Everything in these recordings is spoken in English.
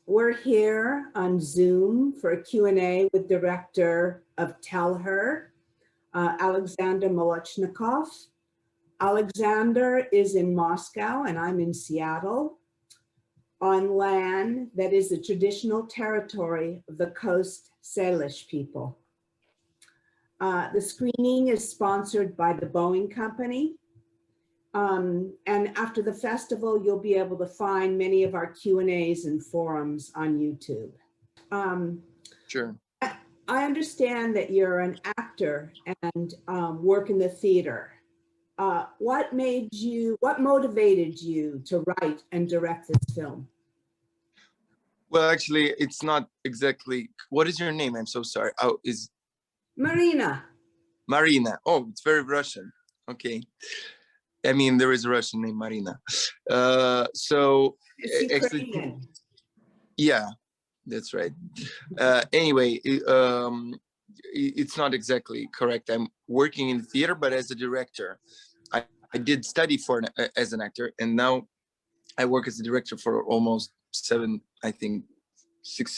We're here on Zoom for a Q&A with director of Tell Her, Alexander Molochnikov. Alexander is in Moscow and I'm in Seattle, on land that is the traditional territory of the Coast Salish people. The screening is sponsored by the Boeing Company. And after the festival, you'll be able to find many of our Q&As and forums on YouTube. Sure. I understand that you're an actor and work in the theater. What motivated you to write and direct this film? Well, actually, it's not exactly. What is your name? I'm so sorry. Oh, is Maryna. Maryna. Oh, it's very Russian. Okay. I mean, there is a Russian named Maryna. So It's actually, Ukrainian. yeah, that's right. Anyway, it's not exactly correct. I'm working in theater, but as a director. I did study as an actor, and now I work as a director for almost 6,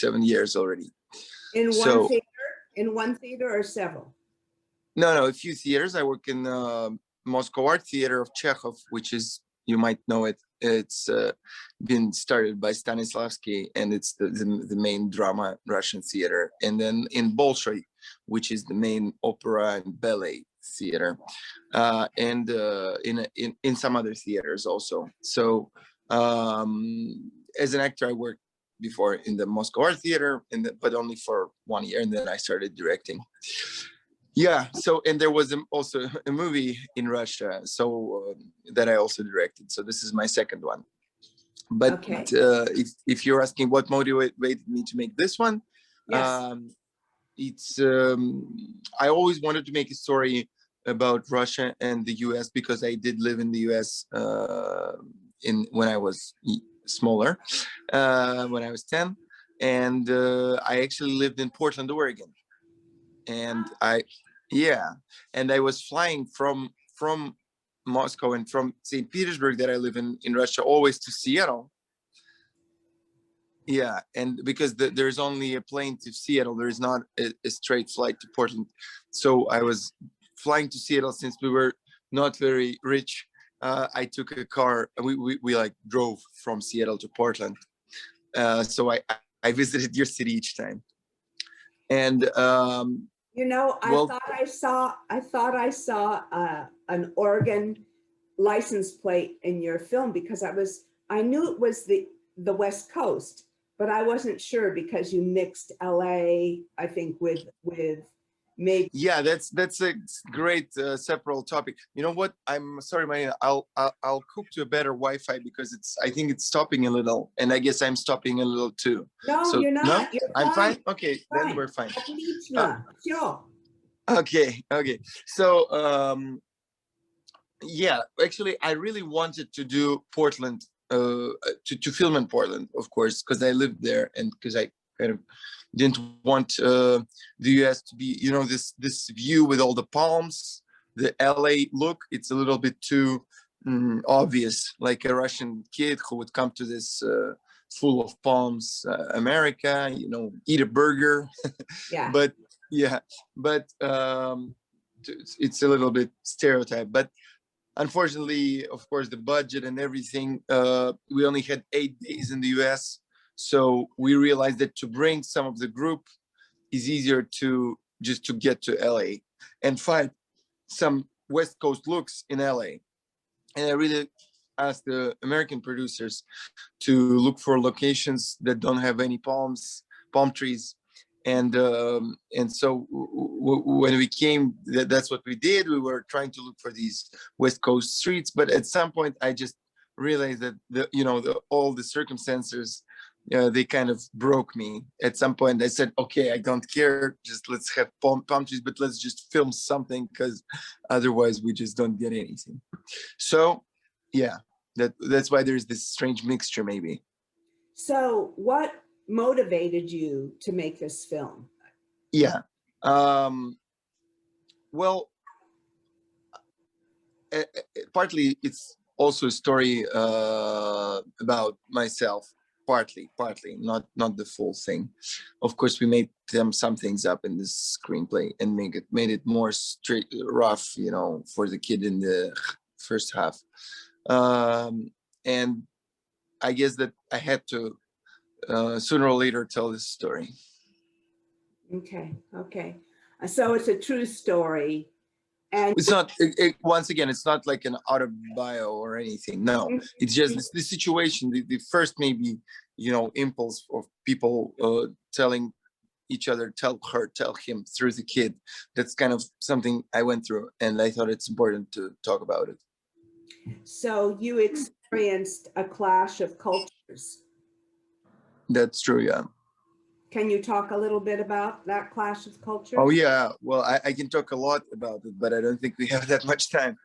7 years already. In one theater? In one theater or several? No, a few theaters. I work in Moscow Art Theater of Chekhov, which is, you might know it. It's been started by Stanislavski, and it's the main drama Russian theater. And then in Bolshoi, which is the main opera and ballet theater, and in some other theaters also. So as an actor, I worked before in the Moscow Art Theater, but only for 1 year, and then I started directing. Yeah, so, and there was also a movie in Russia, so that I also directed. So this is my second one. But okay. If you're asking what motivated me to make this one, yes. It's I always wanted to make a story about Russia and the US because I did live in the US when I was smaller, when I was 10, and I actually lived in Portland, Oregon. And I was flying from Moscow and from St. Petersburg, that I live in Russia, always to Seattle. Yeah, and because there's only a plane to Seattle, there is not a straight flight to Portland. So I was flying to Seattle since we were not very rich. I took a car. We like drove from Seattle to Portland. So I visited your city each time. And you know, I thought I saw an Oregon license plate in your film because I knew it was the West Coast, but I wasn't sure because you mixed LA, I think, with maybe. Yeah, that's a great separate topic. You know what? I'm sorry, Maryna. I'll hook to a better Wi-Fi because I think it's stopping a little, and I guess I'm stopping a little too. No, so, you're not. No? You're I'm fine. Okay, fine. Then we're fine. Sure. Okay. So yeah, actually, I really wanted to do Portland, to film in Portland, of course, because I lived there, and because I kind of didn't want the US to be, you know, this view with all the palms, the LA look. It's a little bit too obvious, like a Russian kid who would come to this full of palms America, you know, eat a burger. Yeah. But it's a little bit stereotype. But unfortunately, of course, the budget and everything, we only had 8 days in the US. So we realized that to bring some of the group is easier to get to LA and find some West Coast looks in LA. And I really asked the American producers to look for locations that don't have any palm trees. And so when we came, that's what we did. We were trying to look for these West Coast streets, but at some point I just realized that all the circumstances, they kind of broke me. At some point I said, okay, I don't care, just let's have palm trees, but let's just film something, because otherwise we just don't get anything. So yeah, that's why there's this strange mixture maybe. So what motivated you to make this film? Yeah, well, partly it's also a story about myself. partly, not the full thing. Of course, we made some things up in this screenplay and made it more straight, rough, you know, for the kid in the first half. And I guess that I had to sooner or later tell this story. Okay. So it's a true story. And it's not, once again, it's not like an autobio or anything. No, it's just the situation, the first maybe, you know, impulse of people telling each other, tell her, tell him through the kid. That's kind of something I went through, and I thought it's important to talk about it. So you experienced a clash of cultures. That's true, yeah. Can you talk a little bit about that clash of cultures? Oh yeah, well, I can talk a lot about it, but I don't think we have that much time.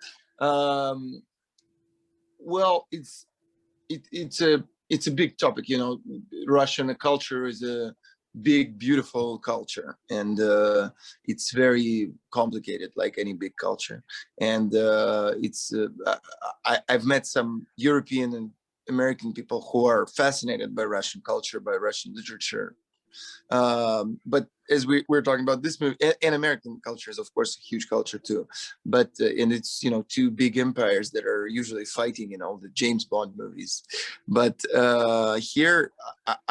Well, it's a big topic, you know. Russian culture is a big, beautiful culture, and it's very complicated, like any big culture. And I've met some European and American people who are fascinated by Russian culture, by Russian literature. But as we're talking about this movie, and American culture is of course a huge culture too, but and it's, you know, two big empires that are usually fighting in all the James Bond movies. But here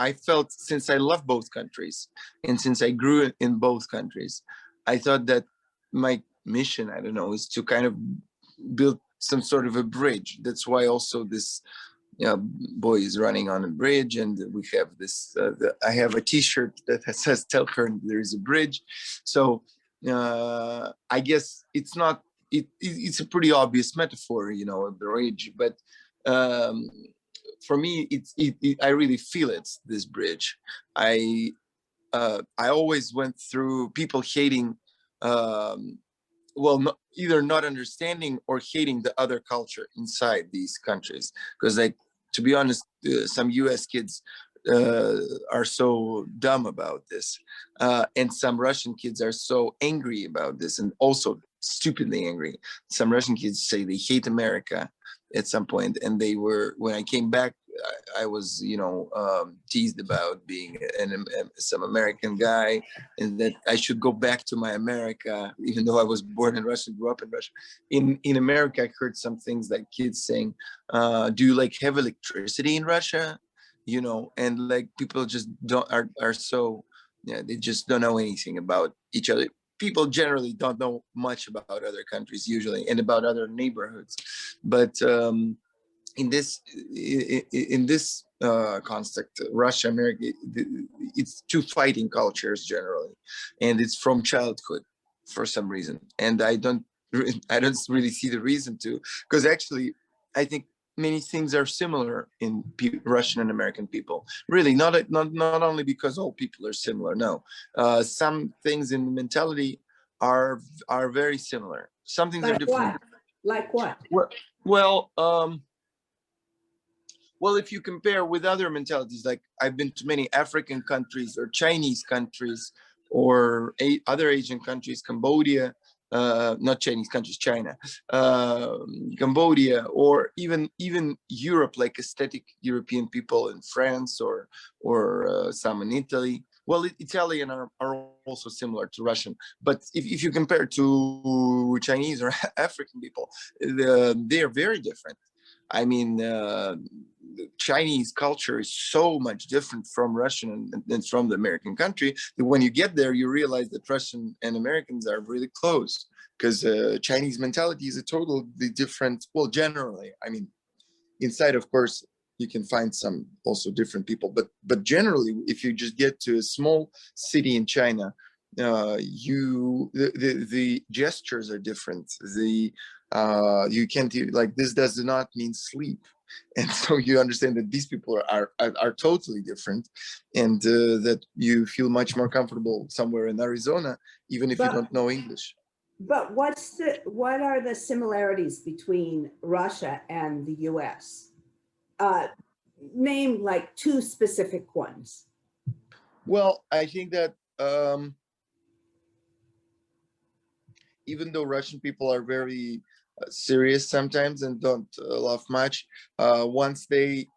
I felt, since I love both countries and since I grew in both countries, I thought that my mission, I don't know, is to kind of build some sort of a bridge. That's why also this boy is running on a bridge, and we have this I have a t-shirt that says tell her there is a bridge. So I guess it's not, it's a pretty obvious metaphor, you know, a bridge, but for me I really feel it's this bridge. I always went through people hating, well, either not understanding or hating the other culture inside these countries, because, like, to be honest, some US kids are so dumb about this, and some Russian kids are so angry about this, and also stupidly angry. Some Russian kids say they hate America at some point, and they were, when I came back, I was, you know, teased about being some American guy, and that I should go back to my America, even though I was born in Russia, grew up in Russia. In America, I heard some things like kids saying, "Do you like have electricity in Russia?" You know, and like people just are so, yeah, they just don't know anything about each other. People generally don't know much about other countries usually, and about other neighborhoods, but in this construct, Russia, America, it's two fighting cultures generally, and it's from childhood for some reason. And I don't really see the reason to, because actually I think many things are similar in Russian and American people. Really, not only because all people are similar. No, some things in mentality are very similar. Some things are different. Like what? Well, well, if you compare with other mentalities, like I've been to many African countries or Chinese countries or other Asian countries, Cambodia, not Chinese countries, China, Cambodia, or even Europe, like aesthetic European people in France or some in Italy. Well, Italian are also similar to Russian, but if you compare to Chinese or African people, they are very different. I mean, Chinese culture is so much different from Russian and from the American country that when you get there, you realize that Russian and Americans are really close, because Chinese mentality is a totally different, well, generally, I mean, inside, of course, you can find some also different people, but generally, if you just get to a small city in China, the gestures are different. You can't, like, this does not mean sleep, and so you understand that these people are totally different, and that you feel much more comfortable somewhere in Arizona, even if you don't know English. But what are the similarities between Russia and the US? Name like two specific ones. Well, I think that even though Russian people are very serious sometimes and don't laugh much. Once they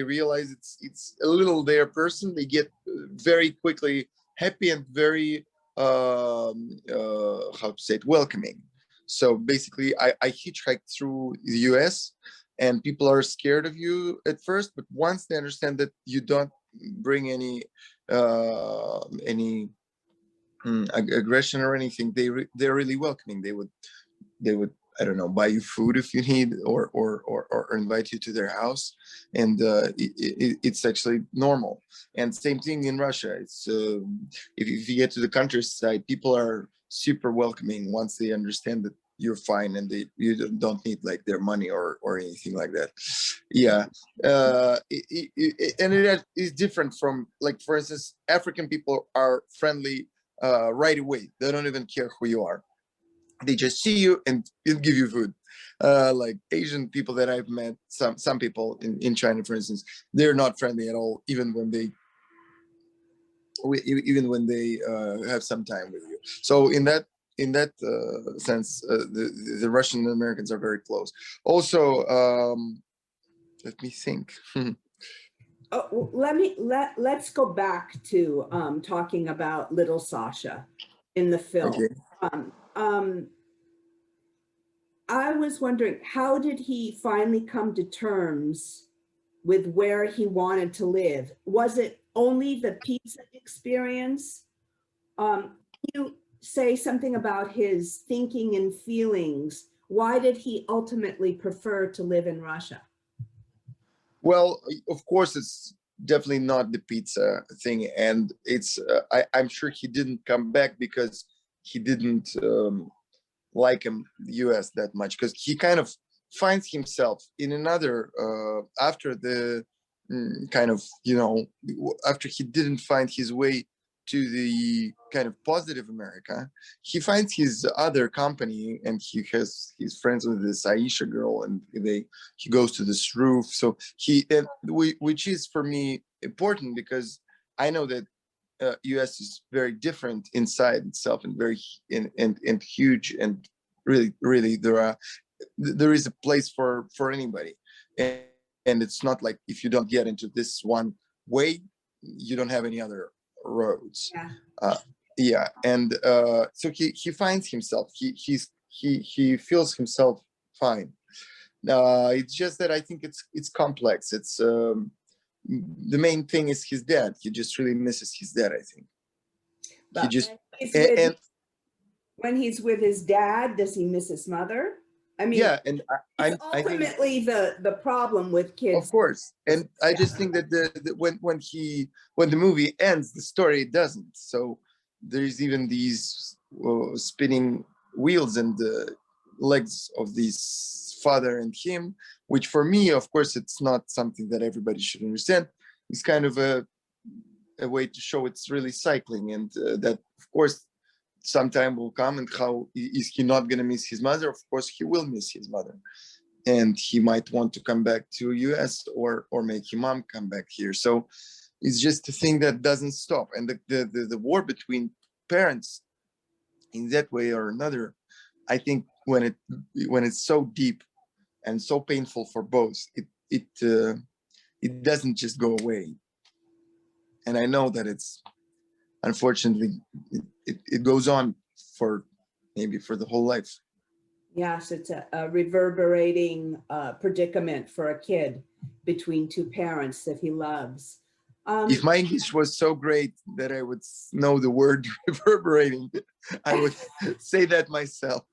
realize it's a little their person, they get very quickly happy and very how to say it, welcoming. So basically, I hitchhiked through the US, and people are scared of you at first, but once they understand that you don't bring any aggression or anything, they're really welcoming. They would, I don't know, buy you food if you need, or invite you to their house, and it's actually normal. And same thing in Russia. It's if you get to the countryside, people are super welcoming once they understand that you're fine, and you don't need like their money or anything like that. Yeah, and it is different from, like, for instance, African people are friendly right away. They don't even care who you are. They just see you and give you food. Like Asian people that I've met, some people in China, for instance, they're not friendly at all, even when they have some time with you. So in that sense, the Russian Americans are very close. Also, let me think. Oh, let's go back to talking about little Sasha in the film. Okay. I was wondering, how did he finally come to terms with where he wanted to live? Was it only the pizza experience? Can you say something about his thinking and feelings? Why did he ultimately prefer to live in Russia? Well, of course, it's definitely not the pizza thing, and I'm sure he didn't come back because he didn't like the US that much, because he kind of finds himself in another after the kind of, after he didn't find his way to the kind of positive America. He finds his other company, and he's friends with this Aisha girl, and he goes to this roof. So which is for me important, because I know that US is very different inside itself, and very and huge, and really there is a place for anybody, and it's not like if you don't get into this one way, you don't have any other roads. Yeah. Yeah, and so he finds himself. He feels himself fine. It's just that I think it's complex. It's the main thing is his dad. He just really misses his dad, I think. He But just and when he's with his dad, does he miss his mother? I mean, yeah, and it's I think, ultimately the problem with kids. of course, and I just think that when the movie ends, the story doesn't. So there's even these spinning wheels and the legs of this father and him, which for me, of course, it's not something that everybody should understand. It's kind of a way to show it's really cycling, and that, of course, sometime will come. And how is he not going to miss his mother? Of course he will miss his mother, and he might want to come back to US, or make his mom come back here. So it's just a thing that doesn't stop. And the war between parents in that way or another, I think when it's so deep and so painful for both, it doesn't just go away. And I know that it's, unfortunately, it goes on for maybe for the whole life. Yes, it's a reverberating predicament for a kid between two parents that he loves. If my English was so great that I would know the word reverberating, I would say that myself.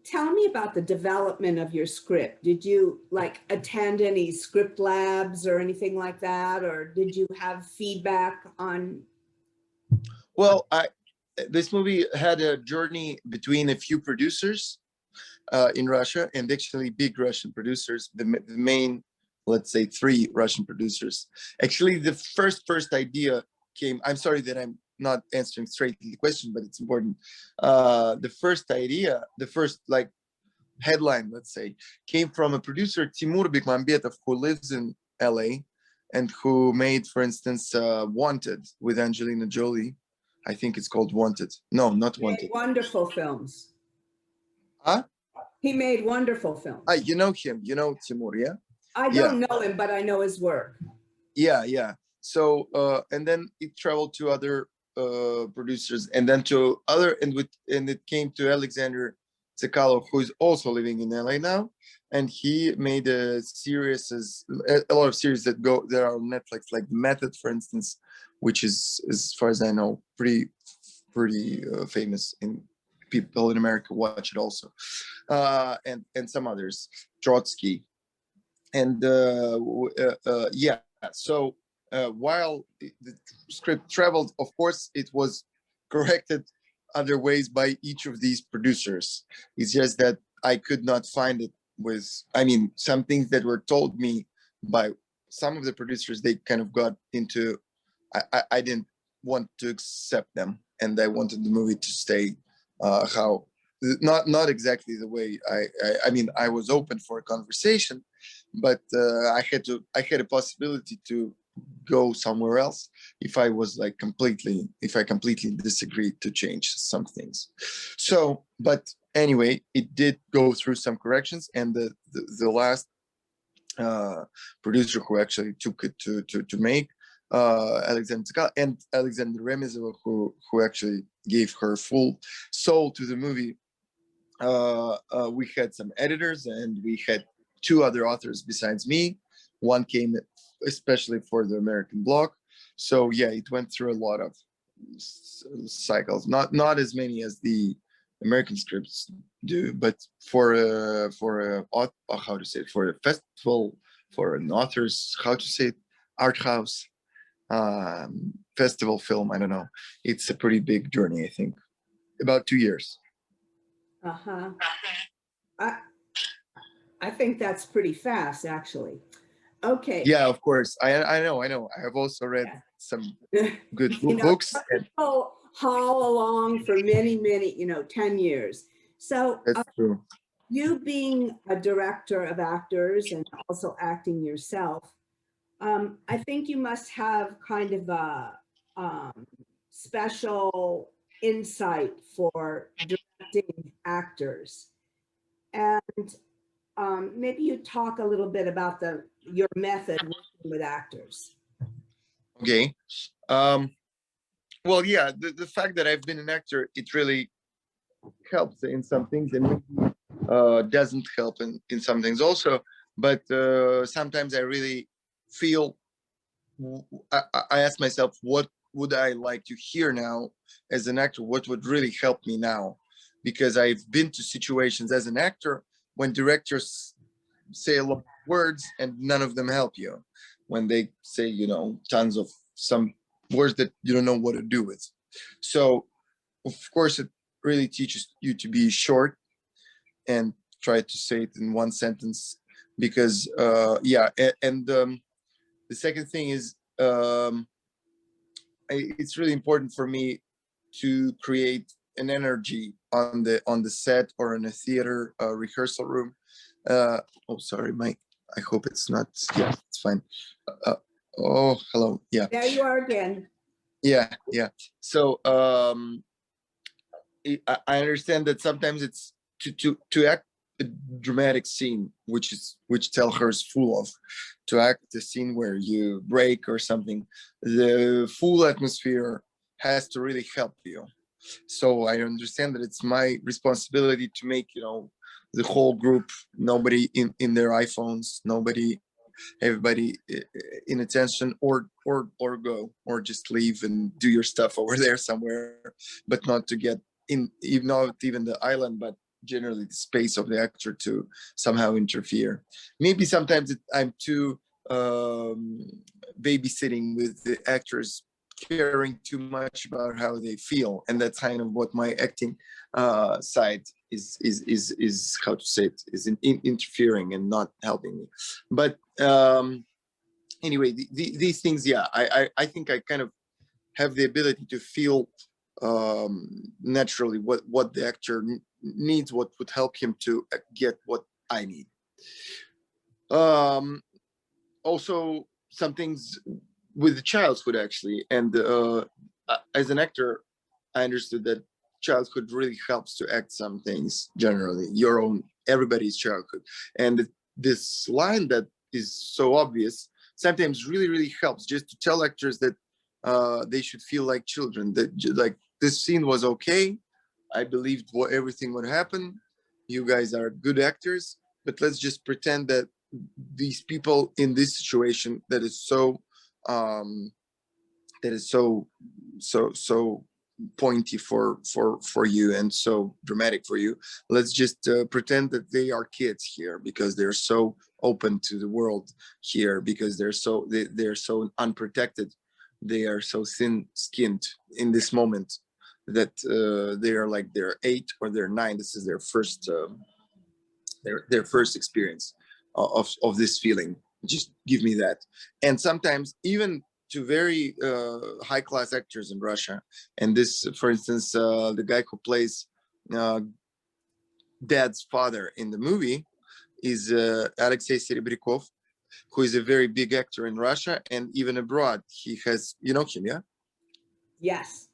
Tell me about the development of your script. Did you attend any script labs or anything like that? Or did you have feedback on? Well, this movie had a journey between a few producers in Russia, and actually big Russian producers, the main, let's say, 3 Russian producers. Actually, the first idea came, I'm sorry that I'm not answering straight the question, but it's important. The first idea, the first headline, let's say, came from a producer, Timur Bekmambetov, who lives in LA, and who made, for instance, Wanted with Angelina Jolie. I think it's called Wanted. No, not He made Wanted. wonderful films. Huh? He made wonderful films. You know him. You know Timur, yeah? I Yeah. don't know him, but I know his work. Yeah, yeah. So and then it traveled to other producers, and then to other, and it came to Alexander Tsekalov, who is also living in LA now, and he made a lot of series that are on Netflix, like Method, for instance, which is, as far as I know, pretty famous, in people in America watch it also, and some others, Trotsky, and yeah. So while the script traveled, of course, it was corrected other ways by each of these producers. It's just that I could not find it with, I mean, some things that were told me by some of the producers, they kind of got into, I didn't want to accept them, and I wanted the movie to stay how, not exactly the way I mean, I was open for a conversation, but I had a possibility to go somewhere else if I was like if I completely disagreed, to change some things. So, but anyway, it did go through some corrections, and the last producer who actually took it to make, Alexander Tzakal and Alexander Remezova, who actually gave her full soul to the movie. We had some editors, and we had two other authors besides me. One came especially for the American block. So yeah, it went through a lot of cycles, not as many as the American scripts do, but for how to say it, for a festival, for an author's, how to say it, art house, festival film, I don't know, it's a pretty big journey. I think about 2 years. Uh-huh. I think that's pretty fast, actually. Okay. Yeah, of course. I know. I have also read some good books. People haul along for many, 10 years. So That's true. You being a director of actors and also acting yourself, I think you must have kind of a special insight for directing actors. And maybe you talk a little bit about your method working with actors. Okay. Well, yeah, the fact that I've been an actor, it really helps in some things, and maybe doesn't help in some things also. But sometimes I really feel, I ask myself, what would I like to hear now as an actor? What would really help me now? Because I've been to situations as an actor when directors say a lot of words and none of them help you. When they say, tons of some words that you don't know what to do with. So, of course, it really teaches you to be short and try to say it in one sentence. Because, yeah, and the second thing is, it's really important for me to create an energy on the set or in a theater rehearsal room. Oh, sorry, Mike. I hope it's not. Yeah, it's fine. Oh, hello. Yeah. There you are again. Yeah. So I understand that sometimes it's to act a dramatic scene, which Telher is full of, to act a scene where you break or something. The full atmosphere has to really help you. So I understand that it's my responsibility to make, the whole group, nobody in their iPhones, everybody in attention, or go, or just leave and do your stuff over there somewhere, but not to get in, even not even the island, but generally the space of the actor to somehow interfere. Maybe sometimes I'm too babysitting with the actors, caring too much about how they feel, and that's kind of what my acting side is how to say it, is interfering and not helping me. But anyway, these things, yeah, I think I kind of have the ability to feel naturally what the actor needs, what would help him to get what I need. Also, some things with the childhood, actually, and as an actor, I understood that childhood really helps to act some things generally, your own, everybody's childhood. And this line that is so obvious sometimes really, really helps just to tell actors that they should feel like children, that like this scene was okay. I believed everything would happen. You guys are good actors, but let's just pretend that these people in this situation that is so so pointy for you and so dramatic for you, let's just pretend that they are kids here because they're so open to the world here, because they're so unprotected, they are so thin-skinned in this moment that they are like they're 8 or they're 9. This is their first experience of this feeling. Just give me that. And sometimes even to very high class actors in Russia. And this, for instance, the guy who plays Dad's father in the movie is Alexei Serebrякov, who is a very big actor in Russia and even abroad. He has, you know him, yeah? Yes.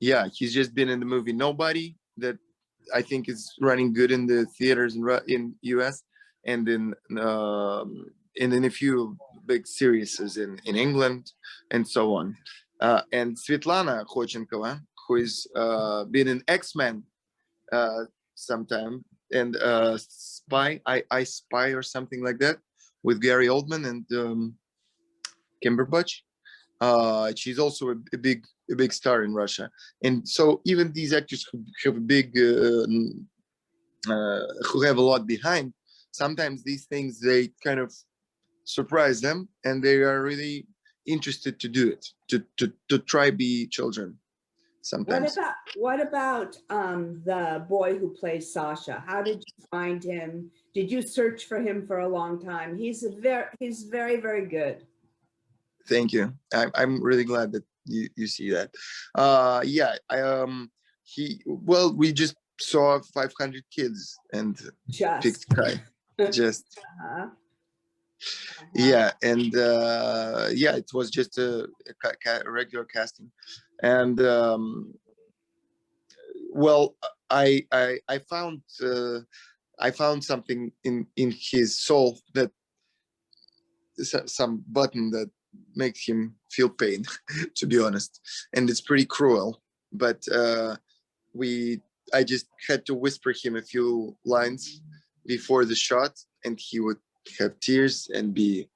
Yeah, he's just been in the movie Nobody, that I think is running good in the theaters in US, and in a few big series in England and so on. And Svetlana Khochenkova, who is been in X-Men sometime, and Spy, I Spy or something like that, with Gary Oldman and Cumberbatch. She's also a big star in Russia, and so even these actors who have a big who have a lot behind, sometimes these things they kind of surprise them, and they are really interested to do it, to try be children sometimes. What about the boy who plays Sasha? How did you find him? Did you search for him for a long time? He's very, very good. Thank you. I'm really glad that you see that. Yeah, we just saw 500 kids and picked Kai. Just yeah, and yeah, it was just a regular casting, and well, I found something in his soul, that some button that makes him feel pain, to be honest, and it's pretty cruel. But I just had to whisper him a few lines before the shot, and he would have tears and be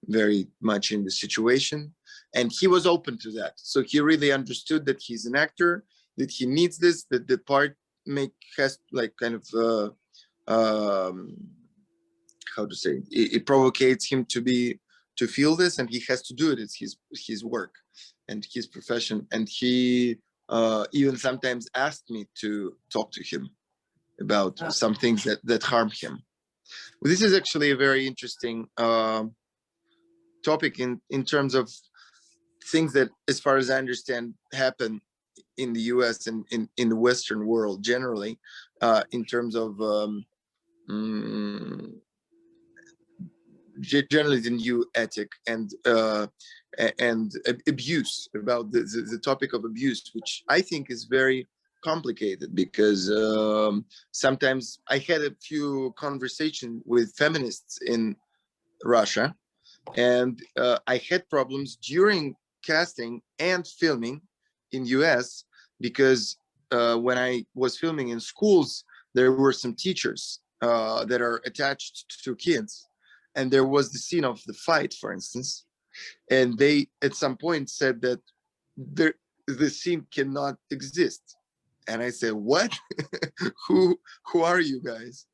very much in the situation. And he was open to that. So he really understood that he's an actor, that he needs this, that the part has like kind of how to say, it provocates him to feel this, and he has to do it. It's his work and his profession. And he even sometimes asked me to talk to him about some things that harm him. Well, this is actually a very interesting topic in terms of things that, as far as I understand, happen in the US and in the Western world generally, in terms of generally the new ethic and abuse, about the topic of abuse, which I think is very complicated, because sometimes I had a few conversations with feminists in Russia, and I had problems during casting and filming in US, because when I was filming in schools, there were some teachers that are attached to kids, and there was the scene of the fight, for instance, and they at some point said that the scene cannot exist. And I said, what? who are you guys?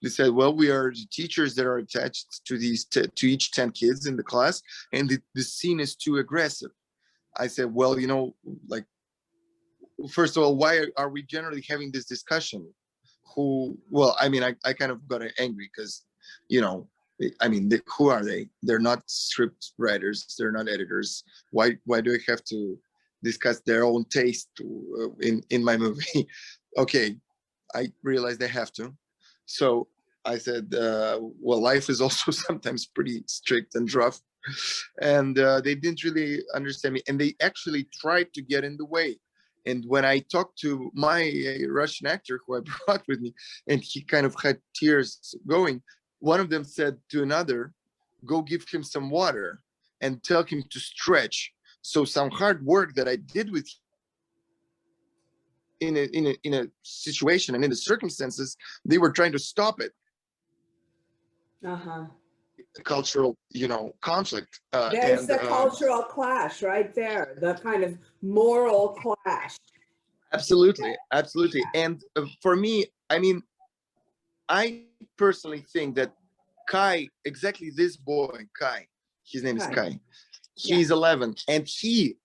They said, well, we are the teachers that are attached to to each 10 kids in the class, and the scene is too aggressive. I said, well, like, first of all, why are we generally having this discussion? I mean, I kind of got angry, because, I mean, who are they? They're not script writers. They're not editors. Why do I have to discuss their own taste in my movie? Okay, I realized they have to. So I said, well, life is also sometimes pretty strict and rough. And they didn't really understand me. And they actually tried to get in the way. And when I talked to my Russian actor who I brought with me, and he kind of had tears going, one of them said to another, go give him some water and tell him to stretch. So some hard work that I did with in a situation and in the circumstances, they were trying to stop it. Uh-huh. Cultural, conflict. There's the cultural clash right there, the kind of moral clash. Absolutely, absolutely. And for me, I mean, I personally think that Kai, exactly this boy, Kai, his name is Kai. He's 11, and he,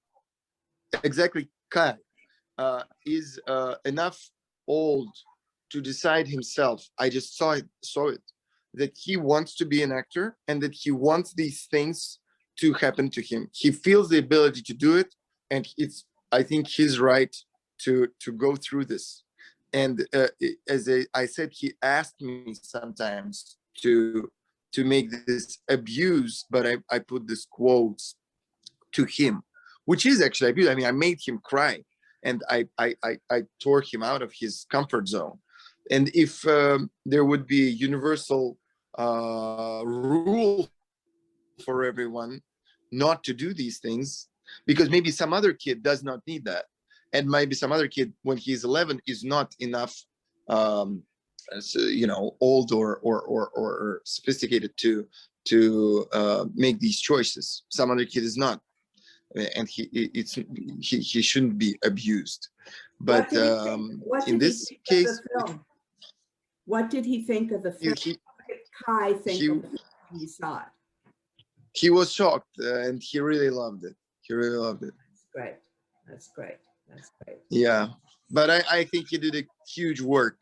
exactly Kai, is enough old to decide himself. I just saw it, that he wants to be an actor and that he wants these things to happen to him. He feels the ability to do it, and it's, I think, his right to go through this. And as I said, he asked me sometimes to make this abuse, but I put this quotes to him, which is actually abuse. I mean, I made him cry, and I tore him out of his comfort zone. And if there would be a universal rule for everyone not to do these things, because maybe some other kid does not need that, and maybe some other kid when he's 11 is not enough old or sophisticated to make these choices. Some other kid is not, and he shouldn't be abused. But in this case, what did he think of the film? What did Kai think of the film when he saw it? He was shocked, and he really loved it. He really loved it. That's great. That's great. That's great. Yeah, but I think he did a huge work,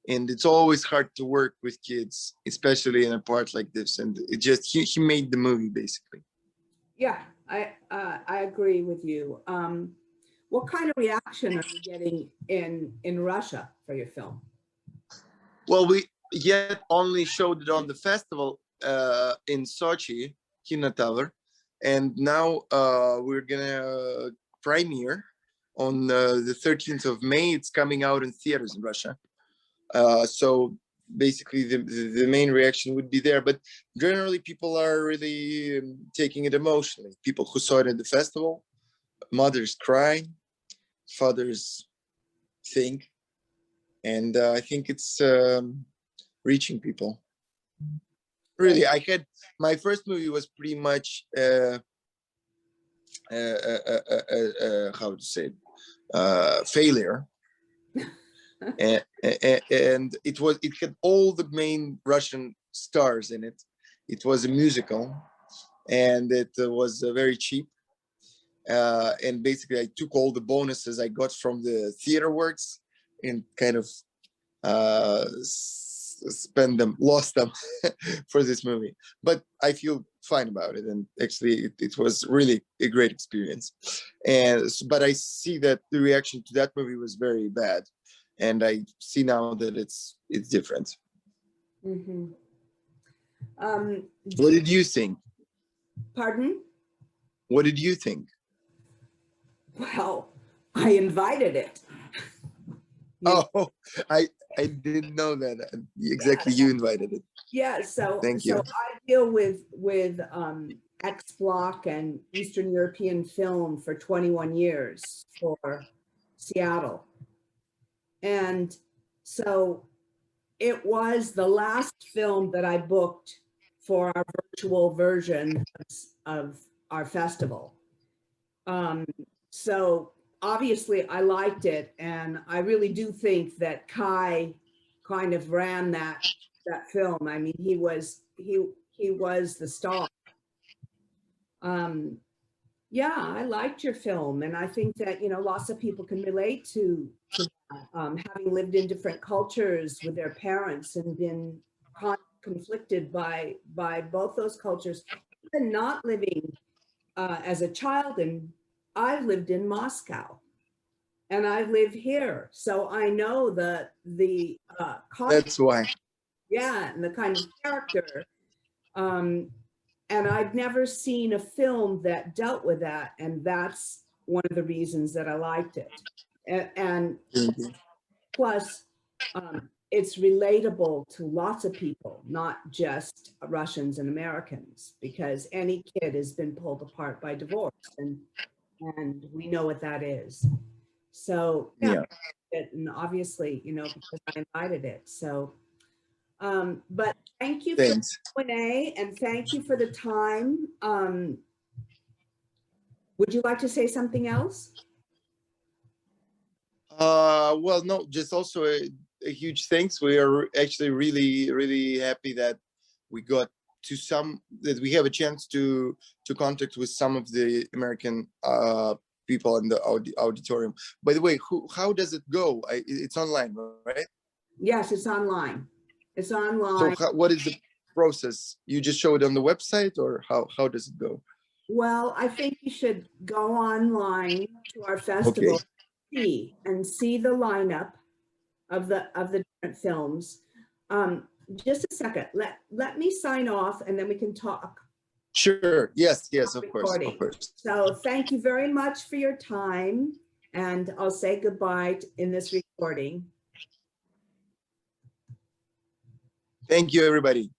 and it's always hard to work with kids, especially in a part like this. And it just he made the movie basically. Yeah, I agree with you. What kind of reaction are you getting in Russia for your film? Well, we yet only showed it on the festival in Sochi, Kino Tower, and now we're gonna premiere on the 13th of May. It's coming out in theaters in Russia. So basically the main reaction would be there, but generally people are really taking it emotionally. People who saw it at the festival, mothers cry, fathers think, and I think it's reaching people. Really, I had my first movie was pretty much how to say it, failure. And it had all the main Russian stars in it. It was a musical, and it was very cheap. And basically, I took all the bonuses I got from the theater works and kind of lost them for this movie. But I feel fine about it, and actually, it was really a great experience. But I see that the reaction to that movie was very bad. And I see now that it's different. Mm-hmm. What did you think? Pardon? What did you think? Well, I invited it. Oh, I didn't know that. Exactly, you invited it. Yeah, so thank you. So I deal with ex-Bloc and Eastern European film for 21 years for Seattle. And so it was the last film that I booked for our virtual version of our festival. So obviously I liked it, and I really do think that Kai kind of ran that film. I mean, he was the star. Yeah, I liked your film, and I think that lots of people can relate to having lived in different cultures with their parents and been conflicted by both those cultures, even not living as a child. And I lived in Moscow, and I live here, so I know the that's why. Yeah, and the kind of character. And I'd never seen a film that dealt with that, and that's one of the reasons that I liked it. And Mhm. plus, it's relatable to lots of people, not just Russians and Americans, because any kid has been pulled apart by divorce, and we know what that is. So yeah, and obviously, you know, because I invited it. So, but thank you for Thanks. Q&A, and thank you for the time. Would you like to say something else? Well, no, just also a huge thanks. We are actually really, really happy that we got to that we have a chance to contact with some of the American people in the auditorium. By the way, how does it go? It's online, right? Yes, it's online. It's So online. what is the process? You just show it on the website, or how does it go? Well, I think you should go online to our festival and see the lineup of the different films. Just a second. Let me sign off, and then we can talk. Sure. Yes. Yes. Of course. Recording. Of course. So thank you very much for your time, and I'll say goodbye in this recording. Thank you, everybody.